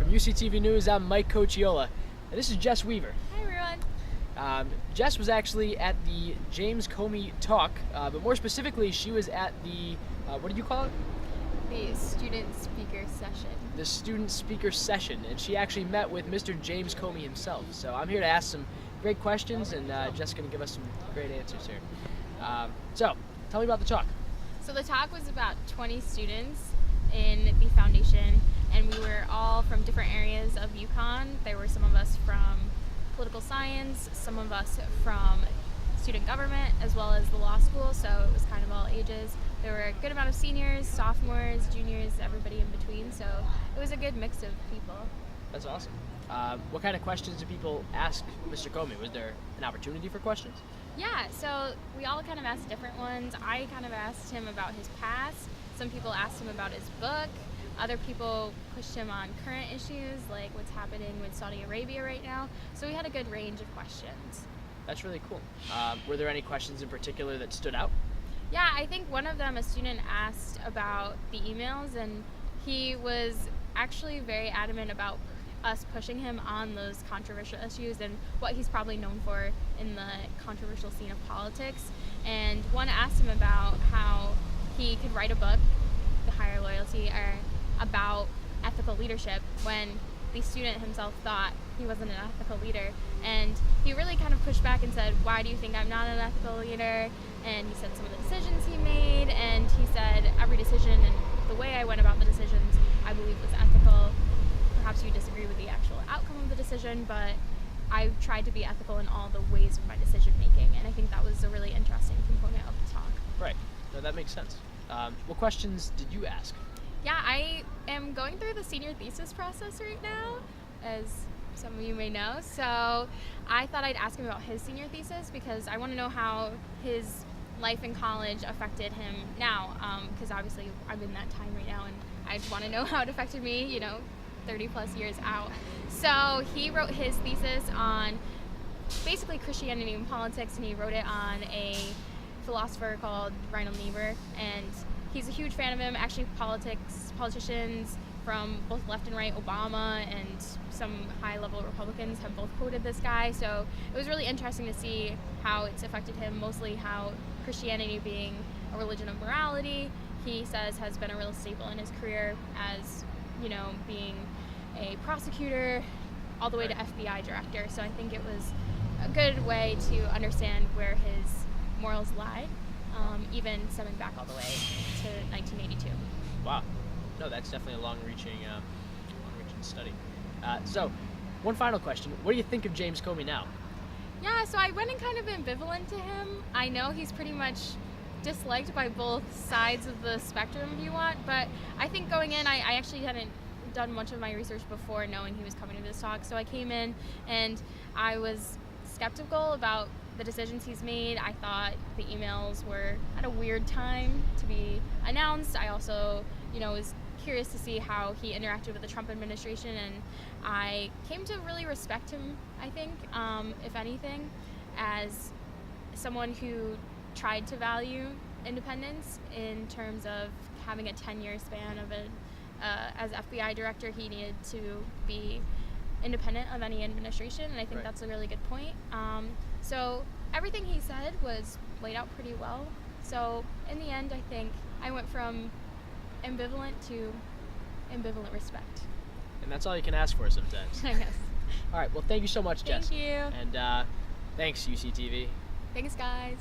From UCTV News, I'm Mike Cocchiola, and this is Jess Weaver. Hi everyone. Jess was actually at the James Comey talk, but more specifically, she was at the, what did you call it? The student speaker session. The student speaker session, and she actually met with Mr. James Comey himself. So I'm here to ask some great questions, and Jess is going to give us some great answers here. So, tell me about the talk. So the talk was about 20 students in the foundation, and we were all from different areas of UConn. There were some of us from political science, some of us from student government, as well as the law school, so it was kind of all ages. There were a good amount of seniors, sophomores, juniors, everybody in between, so it was a good mix of people. That's awesome. What kind of questions did people ask Mr. Comey? Was there an opportunity for questions? Yeah, so we all kind of asked different ones. I kind of asked him about his past. Some people asked him about his book. Other people pushed him on current issues, like what's happening with Saudi Arabia right now. So we had a good range of questions. That's really cool. Were there any questions in particular that stood out? Yeah, I think one of them, a student asked about the emails, and he was actually very adamant about us pushing him on those controversial issues and what he's probably known for in the controversial scene of politics. And one asked him about how he could write a book, The Higher Loyalty, or about ethical leadership, when the student himself thought he wasn't an ethical leader. And he really kind of pushed back and said, why do you think I'm not an ethical leader? And he said some of the decisions he made, and he said every decision and the way I went about the decisions I believe was ethical. Perhaps you disagree with the actual outcome of the decision, but I tried to be ethical in all the ways of my decision making, and I think that was a really interesting component of the talk. Right. No, that makes sense. What questions did you ask? Yeah, I am going through the senior thesis process right now, as some of you may know. So I thought I'd ask him about his senior thesis because I want to know how his life in college affected him now, because obviously I'm in that time right now, and I want to know how it affected me, 30 plus years out. So he wrote his thesis on basically Christianity and politics, and he wrote it on a philosopher called Reinhold Niebuhr, and he's a huge fan of him. Actually, politicians from both left and right, Obama and some high-level Republicans have both quoted this guy, so it was really interesting to see how it's affected him, mostly how Christianity being a religion of morality, he says has been a real staple in his career as, being a prosecutor all the way to FBI director. So I think it was a good way to understand where his morals lie, even stemming back all the way to 1982. Wow. No, that's definitely a long-reaching study. So, one final question. What do you think of James Comey now? Yeah, so I went in kind of ambivalent to him. I know he's pretty much disliked by both sides of the spectrum, if you want, but I think going in, I actually hadn't done much of my research before knowing he was coming to this talk, so I came in and I was skeptical about the decisions he's made. I thought the emails were at a weird time to be announced. I also, was curious to see how he interacted with the Trump administration, and I came to really respect him, I think, if anything, as someone who tried to value independence in terms of having a 10-year span of as FBI director, he needed to be independent of any administration, and I think that's a really good point. So everything he said was laid out pretty well. So in the end, I think I went from ambivalent to ambivalent respect. And that's all you can ask for sometimes. I guess. All right, well, thank you so much, Jess. Thank you. And thanks, UCTV. Thanks, guys.